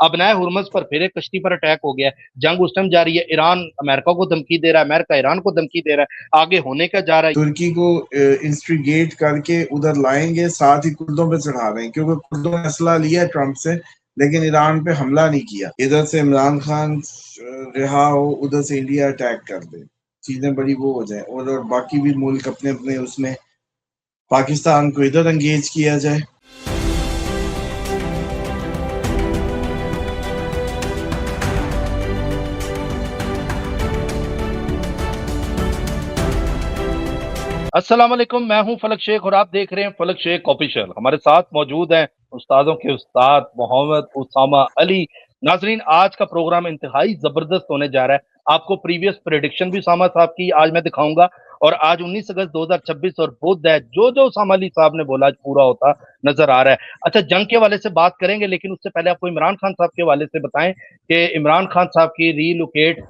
अब नए हुरमज पर फिर एक कश्ती पर अटैक हो गया है। जंग उस टाइम जारी है, ईरान अमेरिका को धमकी दे रहा है, अमेरिका ईरान को धमकी दे रहा है, आगे होने का जा रहा है। तुर्की को इंस्टिगेट करके उधर लाएंगे, साथ ही कुर्दों पे चढ़ा रहे हैं, क्योंकि कुर्दों ने असला लिया है ट्रंप से, लेकिन ईरान पे हमला नहीं किया। इधर से इमरान खान रिहा हो, उधर से इंडिया अटैक कर दे, चीजें बड़ी वो हो जाए, और बाकी भी मुल्क अपने अपने उसमें, पाकिस्तान को इधर एंगेज किया जाए। अस्सलाम वालेकुम, मैं हूं फलक शेख और आप देख रहे हैं फलक शेख ऑफिशियल। हमारे साथ मौजूद हैं उस्तादों के उस्ताद मोहम्मद उसामा अली। नाजरीन, आज का प्रोग्राम इंतहाई जबरदस्त होने जा रहा है। आपको प्रीवियस प्रेडिक्शन भी उसामा साहब की आज मैं दिखाऊंगा, और आज 19 अगस्त 2026 और बुध है, जो जो उसामा अली साहब ने बोला आज पूरा होता नजर आ रहा है। अच्छा, जंग के हवाले से बात करेंगे, लेकिन उससे पहले आपको इमरान खान साहब के हवाले से बताएं कि इमरान खान साहब की रीलोकेट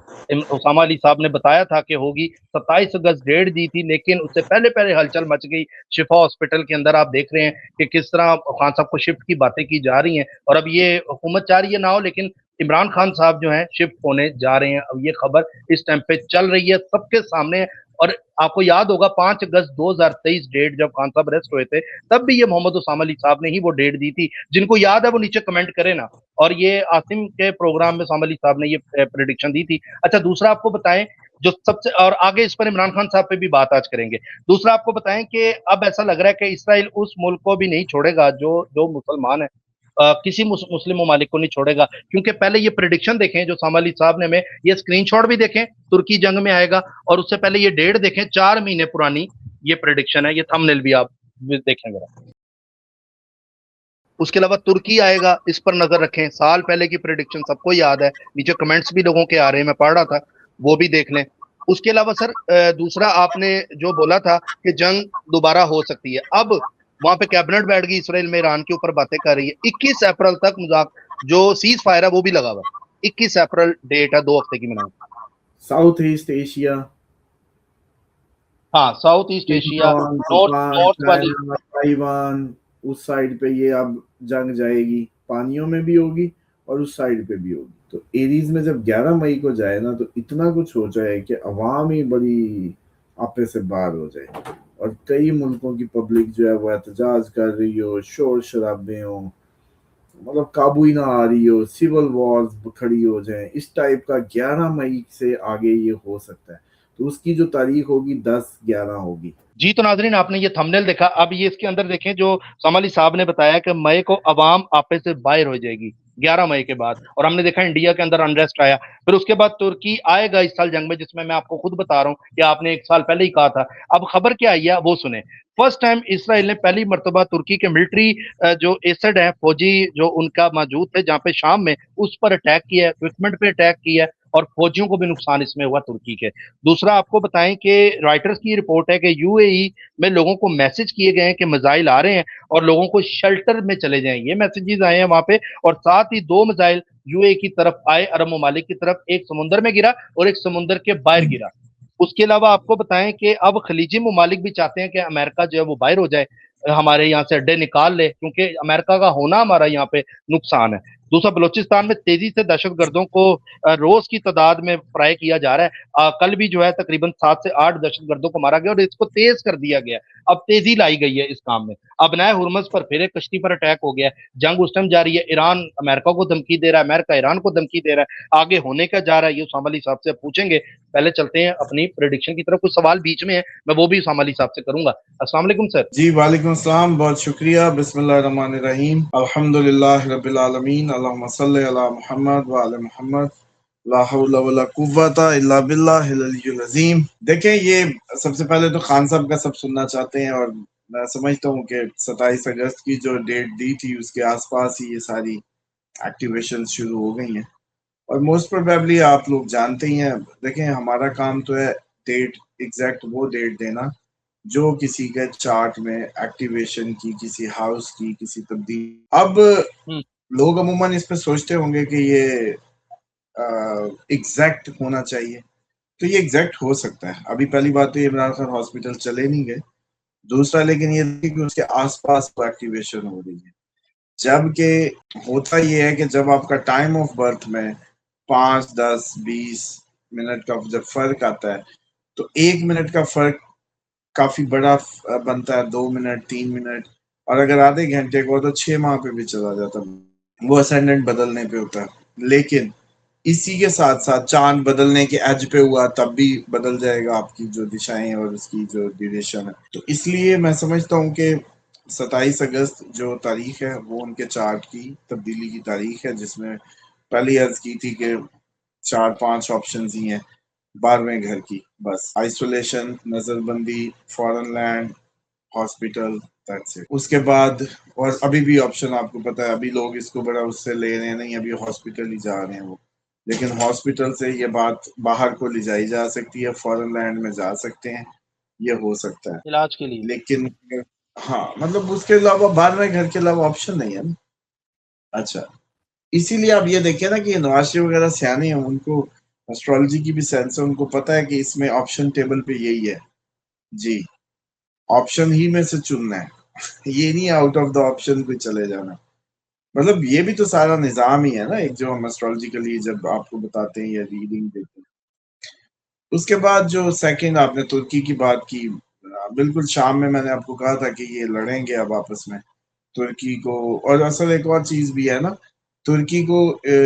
उसामा अली साहब ने बताया था कि होगी। 27 अगस्त डेट दी थी, लेकिन उससे पहले पहले हलचल मच गई शिफा हॉस्पिटल के अंदर। आप देख रहे हैं कि किस तरह खान साहब को शिफ्ट की बातें की जा रही हैं, और अब ये हुकूमत चाह रही है ना हो, लेकिन इमरान खान साहब जो हैं शिफ्ट होने जा रहे हैं। अब ये खबर इस टाइम पे चल रही है, सबके सामने है। और आपको याद होगा 5 अगस्त 2023 डेट जब खान साहब अरेस्ट हुए थे, तब भी ये मोहम्मद उसामा अली साहब ने ही वो डेट दी थी। जिनको याद है वो नीचे कमेंट करें ना। और ये आसिम के प्रोग्राम में उसामा अली साहब ने ये प्रेडिक्शन दी थी। अच्छा, दूसरा आपको बताएं, जो सबसे, और आगे इस पर इमरान खान साहब पे भी बात आज करेंगे। दूसरा आपको बताएं कि अब ऐसा लग रहा है कि इसराइल उस मुल्क को भी नहीं छोड़ेगा जो जो मुसलमान है, किसी मुस्लिम ममालिक को नहीं छोड़ेगा। क्योंकि पहले ये प्रिडिक्शन देखें जो सामा अली साहब ने, में ये स्क्रीनशॉट भी देखें, तुर्की जंग में आएगा, और उससे पहले ये डेट देखें, 4 महीने पुरानी ये प्रिडिक्शन है। ये थंबनेल भी आप देखें जरा। उसके अलावा तुर्की आएगा, इस पर नजर रखें। साल पहले की प्रिडिक्शन सबको याद है, नीचे कमेंट्स भी लोगों के आ रहे हैं, मैं पढ़ रहा था, वो भी देख लें। उसके अलावा सर, दूसरा आपने जो बोला था कि जंग दोबारा हो सकती है, अब वहां पे कैबिनेट बैठ गई, इसराइल में ईरान के ऊपर बातें कर रही है। 21 अप्रैल तक मजाक, जो सीज फायर है वो भी लगा हुआ है। 21 अप्रैल डेट है, 2 हफ्ते की मैंने। साउथ ईस्ट एशिया, हाँ, south east Asia, Japan, north north वाली। चाइना, ताइवान, उस साइड पे ये अब जंग जाएगी, पानियों में भी होगी और उस साइड पे भी होगी। तो एरीज में जब 11 मई को जाए ना, तो इतना कुछ हो जाए कि अवाम ही बड़ी आपे से बाहर हो जाए, और कई मुल्कों की पब्लिक जो है वो एहतजाज कर रही हो, शोर शराबे हो, मतलब काबू ही ना आ रही हो, सिविल वॉर्स खड़ी हो जाए, इस टाइप का 11 मई से आगे ये हो सकता है। तो उसकी जो तारीख होगी 10-11 होगी। जी, तो नाजरीन, आपने ये थंबनेल देखा, अब ये इसके अंदर देखें जो समाली साहब ने बताया कि मई को अवाम आपे से बाहर हो जाएगी 11 मई के बाद। और हमने देखा इंडिया के अंदर अनरेस्ट आया, फिर उसके बाद तुर्की आएगा इस साल जंग में, जिसमें मैं आपको खुद बता रहा हूँ कि आपने 1 साल पहले ही कहा था। अब खबर क्या आई है वो सुने। फर्स्ट टाइम इसराइल ने पहली मरतबा तुर्की के मिलिट्री जो एसेड है, फौजी जो उनका मौजूद थे जहाँ पे शाम में, उस पर अटैक किया है, इक्विपमेंट पे अटैक किया है, और फौजियों को भी नुकसान इसमें हुआ तुर्की के। दूसरा आपको बताएं कि रॉयटर्स की रिपोर्ट है कि यूएई में लोगों को मैसेज किए गए हैं कि मिसाइल आ रहे हैं और लोगों को शेल्टर में चले जाएं, ये मैसेजेस आए हैं वहां पे। और साथ ही 2 मिसाइल यूएई की तरफ आए, अरब ममालिक की तरफ, एक समुद्र में गिरा और एक समुद्र के बाहर गिरा। उसके अलावा आपको बताएं कि अब खलीजी ममालिक भी चाहते हैं कि अमेरिका जो है वो बाहर हो जाए, हमारे यहाँ से अड्डे निकाल ले, क्योंकि अमेरिका का होना हमारा यहाँ पे नुकसान है। दूसरा, बलोचिस्तान में तेजी से दहशतगर्दों को रोज की तादाद में फ्राई किया जा रहा है। कल भी जो है तकरीबन 7 से 8 दहशतगर्दों को मारा गया, और इसको तेज कर दिया गया। अब तेजी लाई गई है इस काम में। अब नए हुरमज पर फिर एक कश्ती पर अटैक हो गया है। जंग उस टाइम जारी है, ईरान अमेरिका को धमकी दे रहा है, अमेरिका ईरान को धमकी दे रहा है, आगे होने का जा रहा है। ये उसामा अली साहब से पूछेंगे। पहले चलते हैं अपनी प्रेडिक्शन की तरफ। कुछ सवाल बीच में है, मैं वो भी उसामा अली साहब से करूंगा। अस्सलाम वालेकुम सर। जी वालेकुम सलाम, बहुत शुक्रिया। बिस्मिल्लाहिर्रहमानिर्रहीम, अल्हम्दुलिल्लाह रब्बिल आलमीन, अल्लाहुम्मा सल्ली अला मुहम्मद व अला मुहम्मद, ला हौला वला कुव्वता इल्ला बिल्लाहिल अलिय्युल अज़ीम। देखें, ये सबसे पहले तो खान साहब का सब सुनना चाहते हैं, और मैं समझता हूँ कि 27 अगस्त की जो डेट दी थी उसके आसपास ही ये सारी एक्टिवेशन शुरू हो गई हैं, और मोस्ट प्रोबेबली आप लोग जानते ही हैं। देखें, हमारा काम तो है डेट, एग्जैक्ट वो डेट देना जो किसी के चार्ट में एक्टिवेशन की, किसी हाउस की, किसी तब्दीली। अब लोग अमूमन इस पे सोचते होंगे कि ये एग्जैक्ट होना चाहिए, तो ये एग्जैक्ट हो सकता है। अभी पहली बात तो ये इमरान खान हॉस्पिटल चले नहीं गए। दूसरा, लेकिन ये कि उसके आसपास एक्टिवेशन हो रही है। जबकि होता ये है कि जब आपका टाइम ऑफ बर्थ में 5, 10, 20 मिनट का जब फर्क आता है, तो 1 मिनट का फर्क काफी बड़ा बनता है, 2 मिनट, 3 मिनट, और अगर आधे घंटे को तो 6 माह पे भी चला जाता है, वो असेंडेंट बदलने पे होता है। लेकिन इसी के साथ साथ चांद बदलने के एज पे हुआ तब भी बदल जाएगा आपकी जो दिशाएं और उसकी जो ड्यूरेशन है। तो इसलिए मैं समझता हूँ कि 27 अगस्त जो तारीख है वो उनके चार्ट की तब्दीली की तारीख है, जिसमें पहली अर्ज की थी कि 4-5 ऑप्शन ही हैं 12वें घर की, बस आइसोलेशन, नजरबंदी, foreign land, hospital, that's it. उसके बाद और अभी भी ऑप्शन आपको पता है, अभी लोग इसको बड़ा उससे ले रहे हैं, नहीं अभी हॉस्पिटल ही जा रहे हैं वो, लेकिन हॉस्पिटल से ये बात बाहर को ले जाई जा सकती है, फॉरेन लैंड में जा सकते हैं, ये हो सकता है। इलाज के लिए। लेकिन हाँ, मतलब उसके अलावा 12वें घर के अलावा ऑप्शन नहीं है ना। अच्छा, इसीलिए आप ये देखिए ना कि नवाज शरीफ वगैरह सियाने हैं, उनको एस्ट्रोलॉजी की भी सेंस है, उनको पता है कि इसमें ऑप्शन टेबल पे यही है जी, ऑप्शन ही में से चुनना है। ये नहीं आउट ऑफ द ऑप्शन पे चले जाना। मतलब ये भी तो सारा निजाम ही है ना, एक जो हम एस्ट्रोलॉजिकली जब आपको बताते हैं या रीडिंग देते हैं। उसके बाद जो सेकंड आपने तुर्की की बात की, बिल्कुल शाम में मैंने आपको कहा था कि ये लड़ेंगे अब आपस में, तुर्की को। और असल एक और चीज भी है ना, तुर्की को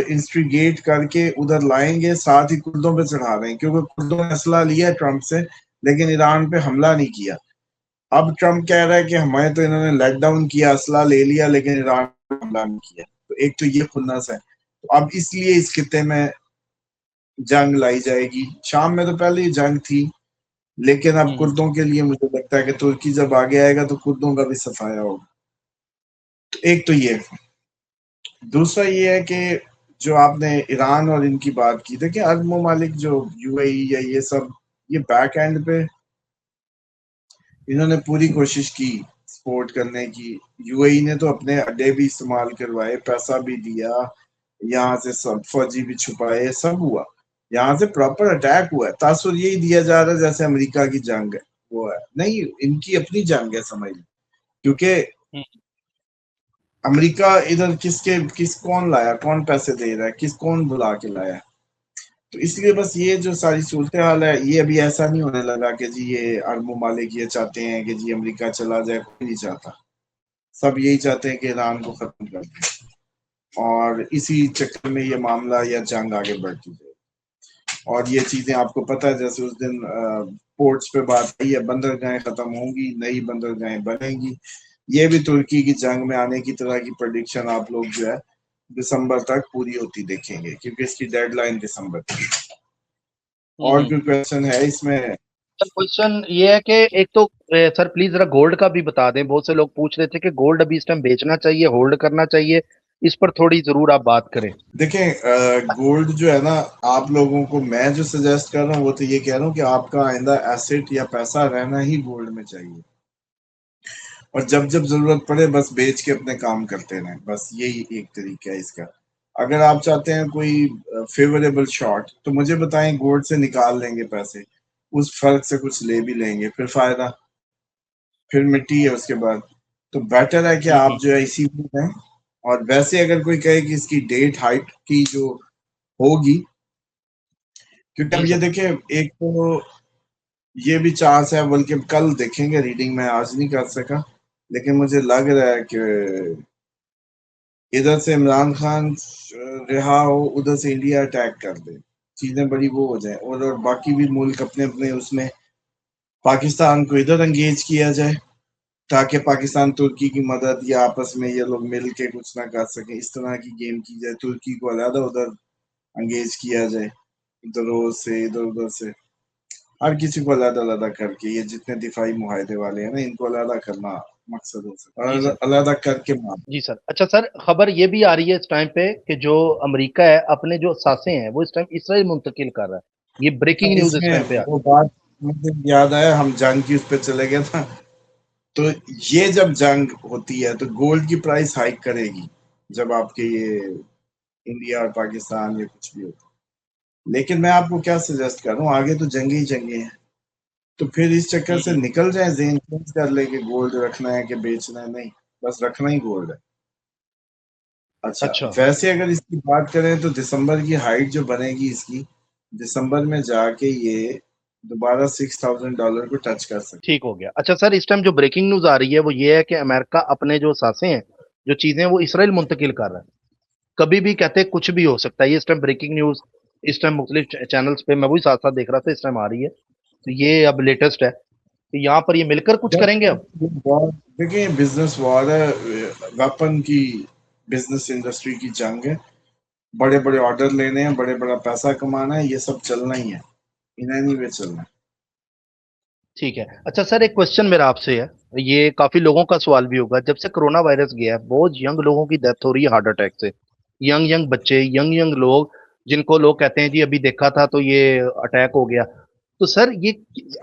इंस्टिगेट करके उधर लाएंगे, साथ ही कुर्दों पे चढ़ा रहे हैं, क्योंकि कुर्दों ने असला लिया है ट्रंप से, लेकिन ईरान पे हमला नहीं किया। अब ट्रम्प कह रहा है कि हमें तो इन्होंने लेट डाउन किया, असला ले लिया, लेकिन ईरान पे हमला नहीं किया। तो एक तो ये खुन्नस है, तो अब इसलिए इस खिते में जंग लाई जाएगी। शाम में तो पहले ही जंग थी, लेकिन अब हम्म। कुर्दों के लिए मुझे लगता है कि तुर्की जब आगे आएगा तो कुर्दों का भी सफाया होगा। तो एक तो ये, दूसरा ये है कि जो आपने ईरान और इनकी बात की, देखिए अरब ममालिक जो यूएई या ये सब, ये बैक एंड पे इन्होंने पूरी कोशिश की सपोर्ट करने की। यूएई ने तो अपने अड्डे भी इस्तेमाल करवाए, पैसा भी दिया, यहाँ से सब फौजी भी छुपाए, सब हुआ, यहाँ से प्रॉपर अटैक हुआ है। तासुर यही दिया जा रहा है जैसे अमेरिका की जंग है, वो है नहीं, इनकी अपनी जंग है समझ लो। क्योंकि हम्म। अमेरिका इधर किस कौन लाया, कौन पैसे दे रहा है, कौन बुला के लाया। तो इसलिए बस ये जो सारी सूरत हाल है, ये अभी ऐसा नहीं होने लगा कि जी ये अरब ममालिक ये चाहते हैं कि जी अमेरिका चला जाए, कोई नहीं चाहता। सब यही चाहते हैं कि ईरान को खत्म कर दें, और इसी चक्कर में ये मामला या जंग आगे बढ़ती है। और ये चीजें आपको पता है, जैसे उस दिन पोर्ट्स पे बात आई है, बंदरगाहें खत्म होंगी, नई बंदरगाहें बनेंगी। ये भी तुर्की की जंग में आने की तरह की प्रोडिक्शन आप लोग जो है दिसंबर तक पूरी होती देखेंगे, क्योंकि इसकी डेडलाइन दिसंबर थी। और हम्म। कोई क्वेश्चन है इसमें? सर क्वेश्चन ये है कि एक तो सर प्लीज जरा गोल्ड का भी बता दें, बहुत से लोग पूछ रहे थे कि गोल्ड अभी इस टाइम बेचना चाहिए, होल्ड करना चाहिए, इस पर थोड़ी जरूर आप बात करें। देखें, गोल्ड जो है ना, आप लोगों को मैं जो सजेस्ट कर रहा हूँ वो तो ये कह रहा हूँ कि आपका आइंदा एसेट या पैसा रहना ही गोल्ड में चाहिए, और जब जब जरूरत पड़े बस बेच के अपने काम करते रहें, बस यही एक तरीका है इसका। अगर आप चाहते हैं कोई फेवरेबल शॉट, तो मुझे बताएं, गोल्ड से निकाल लेंगे पैसे, उस फर्क से कुछ ले भी लेंगे, फिर फायदा, फिर मिट्टी है उसके बाद। तो बेटर है कि आप हम्म। जो है इसी में रहें। और वैसे अगर कोई कहे कि इसकी डेट हाइट की जो होगी, क्योंकि जी अब ये सर। देखिए, एक तो ये भी चांस है, बल्कि कल देखेंगे रीडिंग, में आज नहीं कर सका, लेकिन मुझे लग रहा है कि इधर से इमरान खान रिहा हो, उधर से इंडिया अटैक कर दे, चीजें बड़ी वो हो जाए, और बाकी भी मुल्क अपने अपने उसमें पाकिस्तान को इधर एंगेज किया जाए, ताकि पाकिस्तान तुर्की की मदद या आपस में ये लोग मिल के कुछ ना कर सके, इस तरह की गेम की जाए, तुर्की को अलहदा उधर एंगेज किया जाए, इधर उधर से हर किसी को अलग अलग करके, ये जितने दिफाई मुहादे वाले हैं ना, इनको अलग करना मकसद हो सकता है, जी और सर। अलग करके मार। जी सर। अच्छा सर, खबर ये भी आ रही है इस टाइम पे कि जो अमेरिका है अपने जो सासे हैं वो इस टाइम इसराइल मुंतकिल कर रहा है। ये ब्रेकिंग न्यूज इस इसमें टाइम पे आ वो बात मुझे याद आया, हम जंग की उस पर चले गए था। तो ये जब जंग होती है तो गोल्ड की प्राइस हाइक करेगी, जब आपके ये इंडिया और पाकिस्तान या कुछ भी होता है। लेकिन मैं आपको क्या सजेस्ट कर रहा हूँ, आगे तो जंगे ही जंगे हैं, तो फिर इस चक्कर से हम्म। निकल जाए, ज़हन चेंज कर ले कि गोल्ड रखना है कि बेचना है, नहीं, बस रखना ही गोल्ड है। अच्छा, अच्छा, वैसे अगर इसकी बात करें तो दिसंबर की हाइट जो बनेगी इसकी, दिसंबर में जाके ये दोबारा $6,000 को टच कर सकती ठीक हो गया। अच्छा सर, इस टाइम जो ब्रेकिंग न्यूज़ आ रही है वो ये है कि अमेरिका अपने जो साँसें हैं, जो चीज़ें हैं वो इसराइल मुंतकिल कर रहा है। कभी भी कहते हैं कुछ भी हो सकता है। ये इस टाइम ब्रेकिंग न्यूज़ इस टाइम मुख्तलिफ चैनल्स पे मैं वही साथ-साथ देख रहा था, इस टाइम आ रही है। तो ये अब लेटेस्ट है। तो यहाँ पर ये मिलकर कुछ है। करेंगे अब? वॉर, देखिए बिजनेस वॉर है, वेपन की बिजनेस इंडस्ट्री की जंग है। बड़े बड़े ऑर्डर लेने हैं, बड़े बड़ा पैसा कमाना है, ये सब चलना ही है, इन्हें नहीं वे चलना है। ठीक है। अच्छा सर, एक क्वेश्चन मेरा आपसे है, ये काफ़ी लोगों का सवाल भी होगा। जब से कोरोना वायरस गया है, बहुत यंग लोगों की डेथ हो रही है हार्ट अटैक से। यंग बच्चे, यंग लोग, जिनको लोग कहते हैं जी अभी देखा था तो ये अटैक हो गया। तो सर ये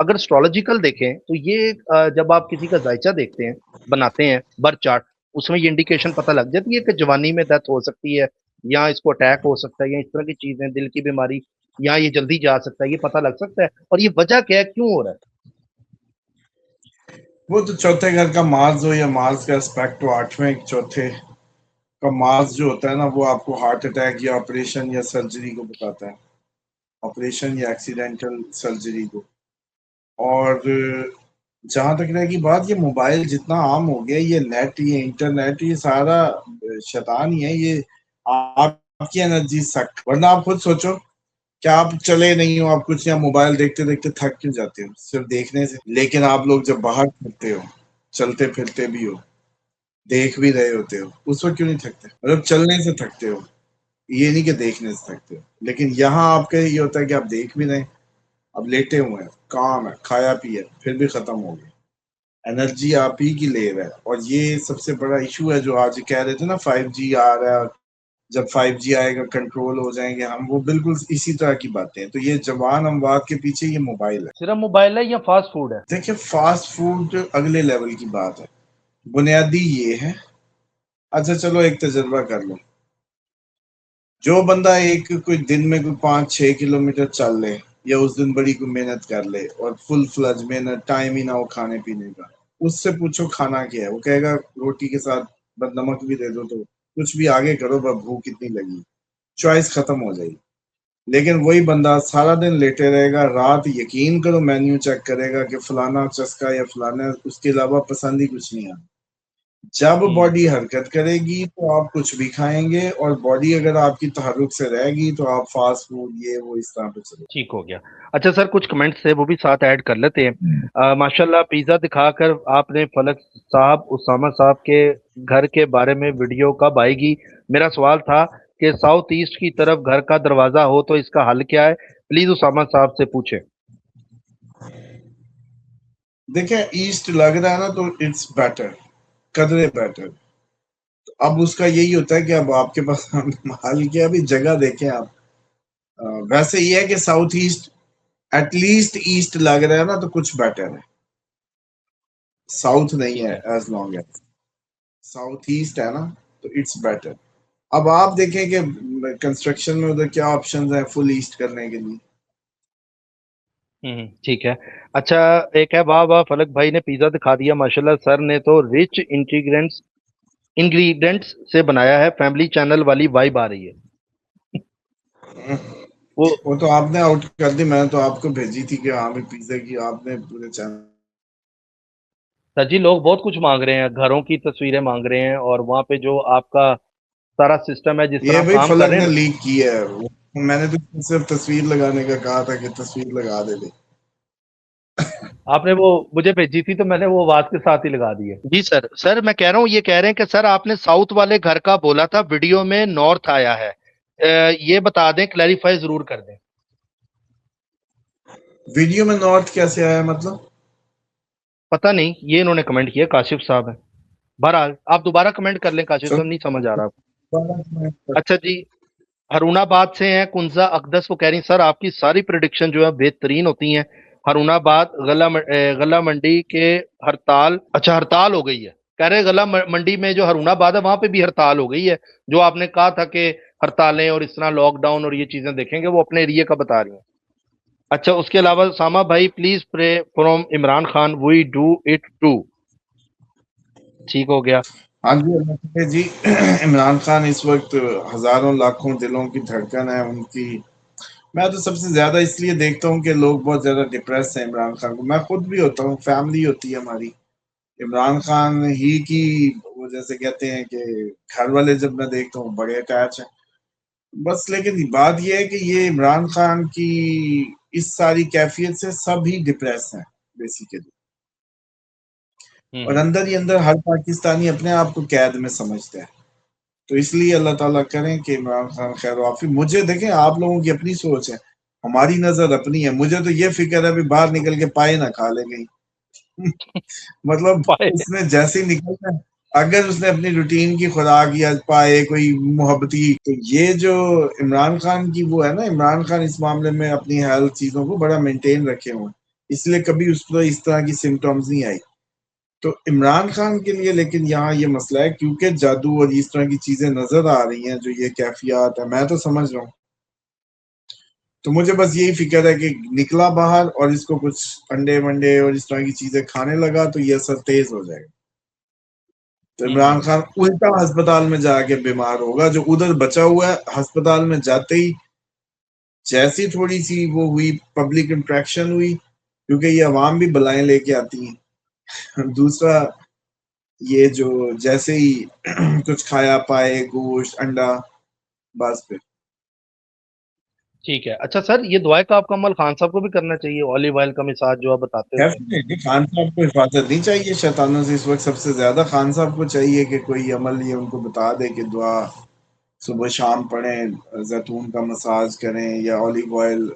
अगर एस्ट्रोलॉजिकल देखें तो ये जब आप किसी का जायचा देखते हैं, बनाते हैं बर्थ चार्ट, उसमें ये इंडिकेशन पता लग जाती है कि जवानी में डेथ हो सकती है, या इसको अटैक हो सकता है, या इस तरह की चीज़ें, दिल की बीमारी, या ये जल्दी जा सकता है, ये पता लग सकता है? और ये वजह क्या है, क्यों हो रहा है? वो तो चौथे घर का मार्स हो या मार्स का एस्पेक्ट हो, आठवें चौथे का मार्स जो होता है ना, वो आपको हार्ट अटैक या ऑपरेशन या सर्जरी को बताता है, ऑपरेशन या एक्सीडेंटल सर्जरी को। और जहां तक रहेगी बात, ये मोबाइल जितना आम हो गया, ये नेट, ये इंटरनेट, ये सारा शैतान ही है ये। आपकी एनर्जी सक, वरना आप खुद सोचो, क्या आप चले नहीं हो, आप कुछ, या मोबाइल देखते देखते थक क्यों जाते हो सिर्फ देखने से? लेकिन आप लोग जब बाहर फिरते हो, चलते फिरते भी हो, देख भी रहे होते हो, उस वक्त क्यों नहीं थकते? मतलब चलने से थकते हो, ये नहीं कि देखने से थकते हो। लेकिन यहाँ आपके ये होता है कि आप देख भी रहे हैं, अब लेटे हुए हैं, काम है, खाया पिया, फिर भी खत्म हो गया, एनर्जी आप ही की ले रहा है। और ये सबसे बड़ा इशू है जो आज कह रहे थे ना, 5G आ रहा है, जब 5G आएगा कंट्रोल हो जाएंगे हम, वो बिल्कुल इसी तरह की बातें हैं। तो ये जवान अमवात के पीछे ये मोबाइल है। सिर्फ मोबाइल है या फास्ट फूड है? देखिए, फास्ट फूड अगले लेवल की बात है, बुनियादी ये है। अच्छा चलो, एक तजर्बा कर लो। जो बंदा एक कोई दिन में कोई 5-6 किलोमीटर चल ले, या उस दिन बड़ी कोई मेहनत कर ले और फुल फ्लज मेहनत, टाइम ही ना हो खाने पीने का, उससे पूछो खाना क्या है, वो कहेगा रोटी के साथ बस नमक भी दे दो, तो कुछ भी आगे करो, बस भूख कितनी लगी, चॉइस खत्म हो जाएगी। लेकिन वही बंदा सारा दिन लेटे रहेगा, रात यकीन करो मेन्यू चेक करेगा कि फलाना चस्का या फलाना, उसके अलावा पसंद ही कुछ नहीं आता। जब हम्म। बॉडी हरकत करेगी तो आप कुछ भी खाएंगे, और बॉडी अगर आपकी तहरुक से रहेगी तो आप फास्ट फूड ये वो इस तरह पे चले। ठीक हो गया। अच्छा सर, कुछ कमेंट्स थे वो भी साथ ऐड कर लेते हैं। माशाल्लाह, पिज़्ज़ा दिखाकर आपने फलक साहब, उसामा साहब के घर के बारे में वीडियो कब आएगी? मेरा सवाल था कि साउथ ईस्ट की तरफ घर का दरवाज़ा हो तो इसका हल क्या है? प्लीज़ उसामा साहब से पूछें। देखिए, ईस्ट लग रहा है ना, तो इट्स बेटर, कदरे बेटर। अब उसका यही होता है कि अब आपके पास हल क्या, अभी जगह देखें आप। वैसे ये है कि साउथ ईस्ट, एटलीस्ट ईस्ट लग रहा है ना, तो कुछ बेटर है। साउथ नहीं ठीक है, है। As long as south east है ना, तो इट्स बेटर। अब आप देखें कि कंस्ट्रक्शन में उधर क्या ऑप्शंस हैं फुल ईस्ट करने के लिए। ठीक है। अच्छा, एक है, वाह वाह फलक भाई ने पिज़्ज़ा दिखा दिया माशाल्लाह, सर ने तो रिच इंग्रीडिएंट्स से बनाया है, फैमिली चैनल वाली वाइब आ रही है। वो वो तो आपने आउट कर दी, मैंने तो आपको भेजी थी कि हाँ भाई पिज्जा की, आपने पूरे चैनल। सर जी, लोग बहुत कुछ मांग रहे हैं, घरों की तस्वीरें मांग रहे हैं, और वहाँ पे जो आपका सारा सिस्टम है, जिस तरह ये आप भाई काम कर फलक रहे हैं ने ना। लीक की है, मैंने तो सिर्फ तस्वीर लगाने का कहा था कि तस्वीर लगा दे दे। आपने वो मुझे भेजी थी तो मैंने वो आवाज के साथ ही लगा दी है। जी सर। सर मैं कह रहा हूँ, ये कह रहे हैं कि सर आपने साउथ वाले घर का बोला था, वीडियो में नॉर्थ आया है। ये बता दें, क्लैरिफाई जरूर कर दें। वीडियो में नॉर्थ कैसे आया मतलब? पता नहीं, ये इन्होंने कमेंट किया, काशिफ साहब है। बहरहाल आप दोबारा कमेंट कर लें, काशिफ चलो, साहब, नहीं समझ आ रहा। दोबारा अच्छा जी। हरुणाबाद से हैं कुंजा अकदस, वो कह रही हैं सर आपकी सारी प्रिडिक्शन जो है बेहतरीन होती हैं। हरुणाबाद गला मंडी के हड़ताल, अच्छा हड़ताल हो गई है। कह रहे मंडी में जो हरुणाबाद है वहां पे भी हड़ताल हो गई है। जो आपने कहा था कि हड़तालें और इस तरह लॉकडाउन और ये चीजें देखेंगे, वो अपने एरिया का बता रही हैं। अच्छा, उसके अलावा सामा भाई, please pray from Imran Khan, we do it too. ठीक हो गया। हाँ जी, अल्लाह करे जी। इमरान खान इस वक्त हजारों लाखों दिलों की धड़कन है उनकी। मैं तो सबसे ज्यादा इसलिए देखता हूँ कि लोग बहुत ज्यादा डिप्रेस हैं इमरान खान को। मैं खुद भी होता हूँ, फैमिली होती है हमारी इमरान खान ही की। वो जैसे कहते हैं कि घर वाले जब मैं देखता हूँ बड़े अटैच हैं बस। लेकिन बात यह है कि ये इमरान खान की इस सारी कैफियत से सब ही डिप्रेस हैं बेसिकली। और हम्म। अंदर ही अंदर हर पाकिस्तानी अपने आप को कैद में समझता है। तो इसलिए अल्लाह ताला करें कि इमरान खान खैर वाफी। मुझे देखें, आप लोगों की अपनी सोच है, हमारी नजर अपनी है। मुझे तो ये फिक्र है भी बाहर निकल के पाए ना खा ले कहीं। मतलब पाए। उसने जैसे ही निकलना है, अगर उसने अपनी रूटीन की खुराक या पाए कोई मोहब्बती, तो ये जो इमरान खान की वो है ना, इमरान खान इस मामले में अपनी हेल्थ चीजों को बड़ा मेंटेन रखे हुए हैं, इसलिए कभी उस पर इस तरह की सिम्टम्स नहीं आई। तो इमरान खान के लिए लेकिन यहाँ ये मसला है, क्योंकि जादू और इस तरह की चीजें नजर आ रही हैं, जो ये कैफियत है मैं तो समझ रहा हूँ। तो मुझे बस यही फिक्र है कि निकला बाहर और इसको कुछ अंडे वंडे और इस तरह की चीजें खाने लगा तो ये असर तेज हो जाएगा। तो इमरान हम्म। खान उल्टा अस्पताल में जाके बीमार होगा। जो उधर बचा हुआ है, अस्पताल में जाते ही जैसी थोड़ी सी वो हुई, पब्लिक इंट्रैक्शन हुई, क्योंकि ये अवाम भी बलाएं लेके आती हैं। दूसरा, ये जो जैसे ही कुछ खाया पाए, गोश्त अंडा, बस फिर ठीक है। अच्छा सर, ये दुआ का आपका अमल खान साहब को भी करना चाहिए, ऑलिव ऑयल का मिसाज जो आप बताते होते हैं। डेफिनेटली खान साहब को हिफाजत नहीं चाहिए शैतानों से। इस वक्त सबसे ज्यादा खान साहब को चाहिए कि कोई अमल ये उनको बता दे कि दुआ सुबह शाम पढ़ें, जैतून का मसाज करें या ऑलिव ऑयल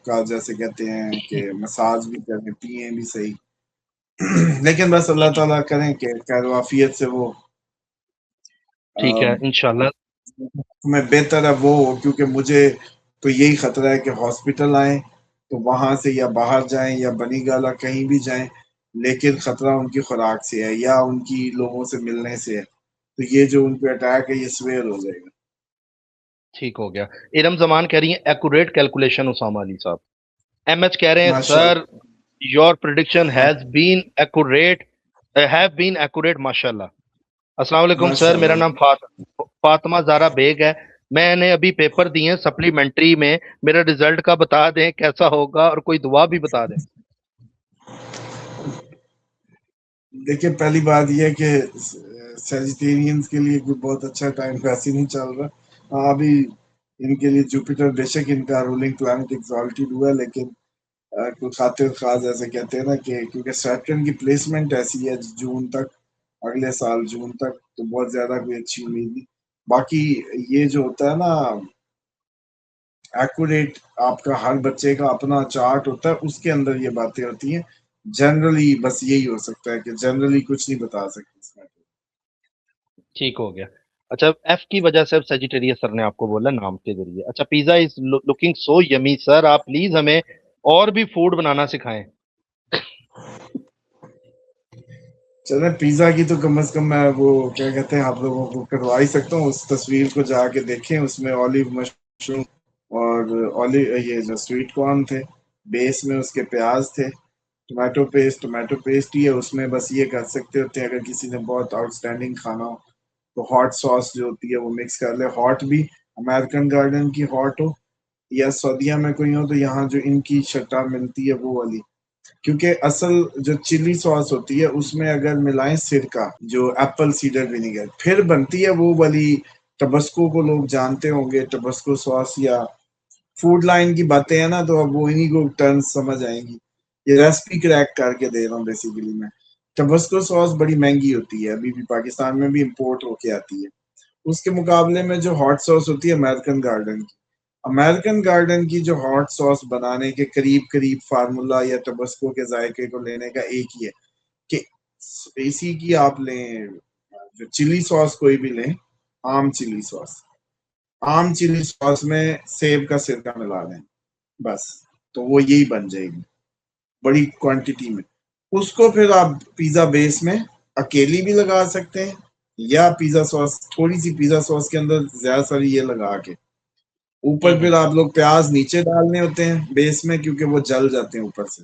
का जैसे कहते हैं कि मसाज भी करें, पिए भी सही। लेकिन बस अल्लाह ताला करें कि खैर वाफियत से वो ठीक है इंशाल्लाह। में बेहतर है वो हो। क्योंकि मुझे तो यही खतरा है कि हॉस्पिटल आए तो वहां से या बाहर जाएं या बनी गाला कहीं भी जाएं, लेकिन खतरा उनकी खुराक से है या उनकी लोगों से मिलने से है। तो ये जो उन पे अटैक है ये सवेर हो जाएगा। ठीक हो गया। इरम जमान कह रही है एक्यूरेट कैलकुलेशन उसामा अली साहब। एमएच कह रहे हैं सर, माशाल्लाह। Your prediction have been accurate माशाल्लाह। अस्सलाम वालेकुम सर, मेरा माशाल्लाह। नाम फातिमा जारा बेग है। मैंने अभी पेपर दिए हैं सप्लीमेंट्री में, मेरा रिजल्ट का बता दें कैसा होगा, और कोई दुआ भी बता दें। देखिए, पहली बात यह है कि सेजिटेरियंस के लिए कोई बहुत अच्छा टाइम वैसे नहीं चल रहा। हाँ, अभी इनके लिए जुपिटर बेशक इनका रूलिंग प्लैनेट एग्जॉल्टेड हुआ है, लेकिन कुछ खातिर खास ऐसे कहते हैं ना कि क्योंकि सैटर्न की प्लेसमेंट ऐसी है जून तक, अगले साल जून तक, तो बहुत ज्यादा कोई अच्छी उम्मीद नहीं। बाकी ये जो होता है ना एक्यूरेट, आपका हर बच्चे का अपना चार्ट होता है, उसके अंदर ये बातें होती हैं। जनरली बस यही हो सकता है कि जनरली कुछ नहीं बता सकते इसमें। ठीक हो गया। अच्छा, एफ की वजह से अब सेजिटेरियस सर ने आपको बोला नाम के जरिए। अच्छा, pizza is looking so yummy sir, आप प्लीज हमें और भी फूड बनाना सिखाएं। चले, पिज्जा की तो कम से कम मैं वो क्या कहते हैं आप लोगों को करवा ही सकता हूँ। उस तस्वीर को जाके देखें, उसमें ऑलिव मशरूम और ऑलिव ये जो स्वीट कॉर्न थे, बेस में उसके प्याज थे, टोमेटो पेस्ट ही है उसमें। बस ये कर सकते होते हैं, अगर किसी ने बहुत आउटस्टैंडिंग खाना हो तो हॉट सॉस जो होती है वो मिक्स कर ले। हॉट भी अमेरिकन गार्डन की हॉट हो या सऊदीया में कोई हो, तो यहाँ जो इनकी शट्टा मिलती है वो वाली। क्योंकि असल जो चिली सॉस होती है उसमें अगर मिलाएं सिरका, जो एप्पल सीडर विनेगर, फिर बनती है वो वाली। टबस्को को लोग जानते होंगे, टबस्को सॉस, या फूड लाइन की बातें हैं ना, तो अब वो इन्हीं को टर्न समझ आएंगी। ये रेसिपी क्रैक करके दे रहा हूँ बेसिकली मैं। टबस्को सॉस बड़ी महंगी होती है, अभी भी पाकिस्तान में भी इंपोर्ट होके आती है। उसके मुकाबले में जो हॉट सॉस होती है अमेरिकन गार्डन की, अमेरिकन गार्डन की जो हॉट सॉस बनाने के करीब करीब फार्मूला या टबस्को के जायके को लेने का एक ही है कि इसी की आप लें, जो चिली सॉस कोई भी लें, आम चिली सॉस, आम चिली सॉस में सेब का सिरका मिला दें, बस। तो वो यही बन जाएगी बड़ी क्वांटिटी में। उसको फिर आप पिज्जा बेस में अकेली भी लगा सकते हैं, या पिज्जा सॉस, थोड़ी सी पिज्जा सॉस के अंदर ज्यादा सारी ये लगा के ऊपर हम्म। फिर आप लोग प्याज नीचे डालने होते हैं बेस में, क्योंकि वो जल जाते हैं ऊपर से।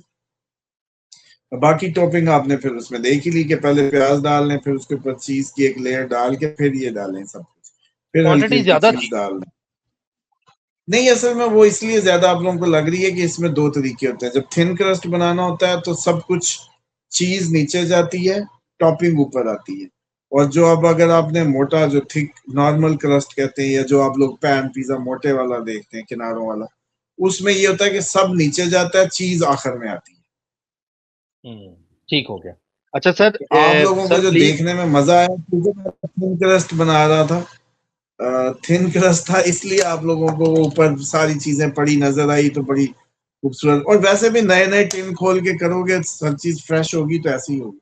बाकी टॉपिंग आपने फिर उसमें देख ही ली कि पहले प्याज डाल लें, फिर उसके ऊपर चीज की एक लेयर डाल के फिर ये डालें सब कुछ, फिर हल्की क्वांटिटी हल्की ज्यादा चीज थी। डाल दें। नहीं, असल में वो इसलिए ज्यादा आप लोगों को लग रही है कि इसमें दो तरीके होते हैं। जब थिन क्रस्ट बनाना होता है तो सब कुछ चीज नीचे जाती है, टॉपिंग ऊपर आती है। और जो अब अगर आपने मोटा जो थिक नॉर्मल क्रस्ट कहते हैं, या जो आप लोग पैन पिज्जा मोटे वाला देखते हैं किनारों वाला, उसमें ये होता है कि सब नीचे जाता है, चीज आखिर में आती है। ठीक हो गया। अच्छा सर, तो आप लोगों को सर जो प्लीज। देखने में मजा आया, क्योंकि मैं थिन क्रस्ट बना रहा था, थिन क्रस्ट था, इसलिए आप लोगों को वो ऊपर सारी चीजें पड़ी नजर आई तो बड़ी खूबसूरत। और वैसे भी नए नए टिन खोल के करोगे, हर चीज फ्रेश होगी तो ऐसी ही होगी।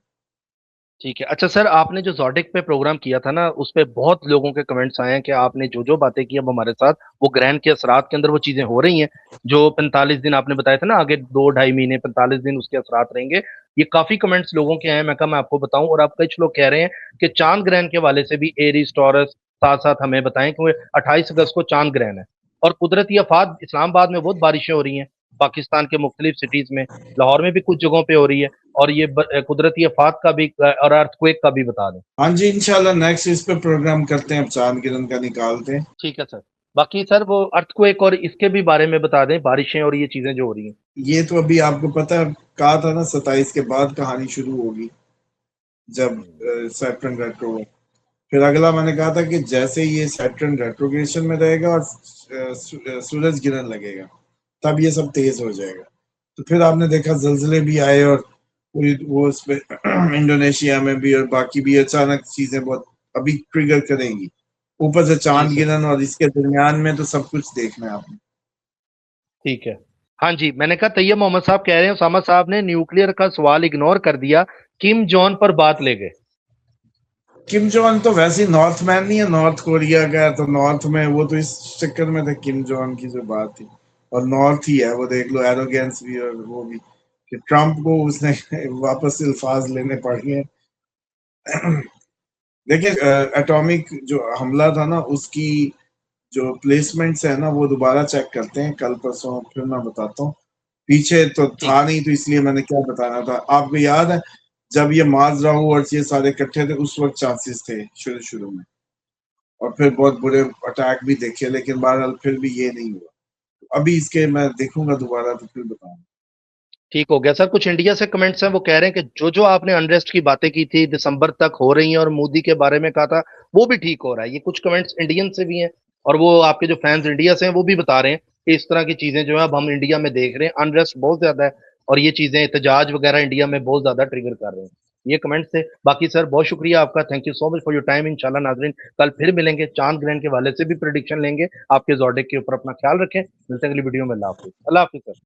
ठीक है। अच्छा सर, आपने जो जोडिक पे प्रोग्राम किया था ना, उस पे बहुत लोगों के कमेंट्स आए हैं कि आपने जो जो बातें की अब हमारे साथ, वो ग्रहण के असरात के अंदर वो चीजें हो रही हैं। जो 45 दिन आपने बताया था ना, आगे 2-2.5 महीने 45 दिन उसके असरात रहेंगे। ये काफी कमेंट्स लोगों के हैं, मैं कहा मैं आपको बताऊं। और आप कुछ लोग कह रहे हैं कि चांद ग्रहण के वाले से भी एरीज टॉरस साथ साथ हमें बताएं कि 28 अगस्त को चांद ग्रहण है। और कुदरती आफात, इस्लामाबाद में बहुत बारिशें हो रही हैं, पाकिस्तान के मुख्तलिफ सिटीज में, लाहौर में भी कुछ जगहों पे हो रही है। और ये कुदरती आफात का भी और अर्थक्वेक का भी बता दें। हाँ जी, इंशाल्लाह नेक्स्ट इस पे प्रोग्राम करते हैं, अब चांद गिरन का निकालते हैं। ठीक है सर। बाकी सर वो अर्थक्वेक और इसके भी बारे में बता दें, बारिशें और ये चीजें जो हो रही हैं। ये तो अभी आपको पता है, कहा था ना 27 के बाद कहानी शुरू होगी, जब सैटर्न रेट्रो। फिर अगला मैंने कहा था कि जैसे ये सैटर्न रेट्रोग्रेशन में रहेगा और सूरज गिरन लगेगा, तब ये सब तेज हो जाएगा। तो फिर आपने देखा जल्जले भी आए, और वो उस पे इंडोनेशिया में भी और बाकी भी अचानक चीजें बहुत अभी ट्रिगर करेंगी। ऊपर से जी चांद सर। गिरन और इसके दरमियान में तो सब कुछ देखना है आपने। ठीक है। हाँ जी, मैंने कहा तैयब मोहम्मद साहब कह रहे हैं उसामा साहब ने न्यूक्लियर का सवाल इग्नोर कर दिया, किम जॉन पर बात ले गए। किम जोंग तो वैसे ही नॉर्थ मैन नहीं है, नॉर्थ कोरिया का है, तो नॉर्थ में वो तो इस चक्कर में था किम जोंग की जो बात थी। और नॉर्थ ही है वो, देख लो एरोगेंस भी और वो भी, कि ट्रम्प को उसने वापस से अल्फाज लेने पड़ गए। देखिए, एटॉमिक जो हमला था ना, उसकी जो प्लेसमेंट्स है ना, वो दोबारा चेक करते हैं कल परसों, फिर मैं बताता हूँ। पीछे तो ठीक था है। नहीं, तो इसलिए मैंने क्या बताना था आपको याद है, जब ये मार्स राहु और ये सारे इकट्ठे थे, उस वक्त चांसेस थे शुरू शुरू में, और फिर बहुत बुरे अटैक भी देखे, लेकिन बहरहाल फिर भी ये नहीं हुआ। अभी इसके मैं देखूंगा दोबारा तो फिर बताऊंगा। ठीक हो गया सर। कुछ इंडिया से कमेंट्स हैं, वो कह रहे हैं कि जो जो आपने अनरेस्ट की बातें की थी दिसंबर तक हो रही हैं, और मोदी के बारे में कहा था, वो भी ठीक हो रहा है। ये कुछ कमेंट्स इंडियन से भी हैं, और वो आपके जो फैंस इंडिया से हैं वो भी बता रहे हैं कि इस तरह की चीजें जो है अब हम इंडिया में देख रहे हैं, अनरेस्ट बहुत ज्यादा है। और ये चीजें एहतजाज वगैरह इंडिया में बहुत ज्यादा ट्रिगर कर रहे हैं। ये कमेंट्स थे। बाकी सर बहुत शुक्रिया आपका, thank you so much for your time. इंशाल्लाह नाजरीन, कल फिर मिलेंगे, चांद ग्रहण के वाले से भी प्रिडिक्शन लेंगे आपके जोडिक के ऊपर। अपना ख्याल रखें, मिलते हैं अगली वीडियो में। अल्लाह हाफिज। अल्लाह हाफिज सर।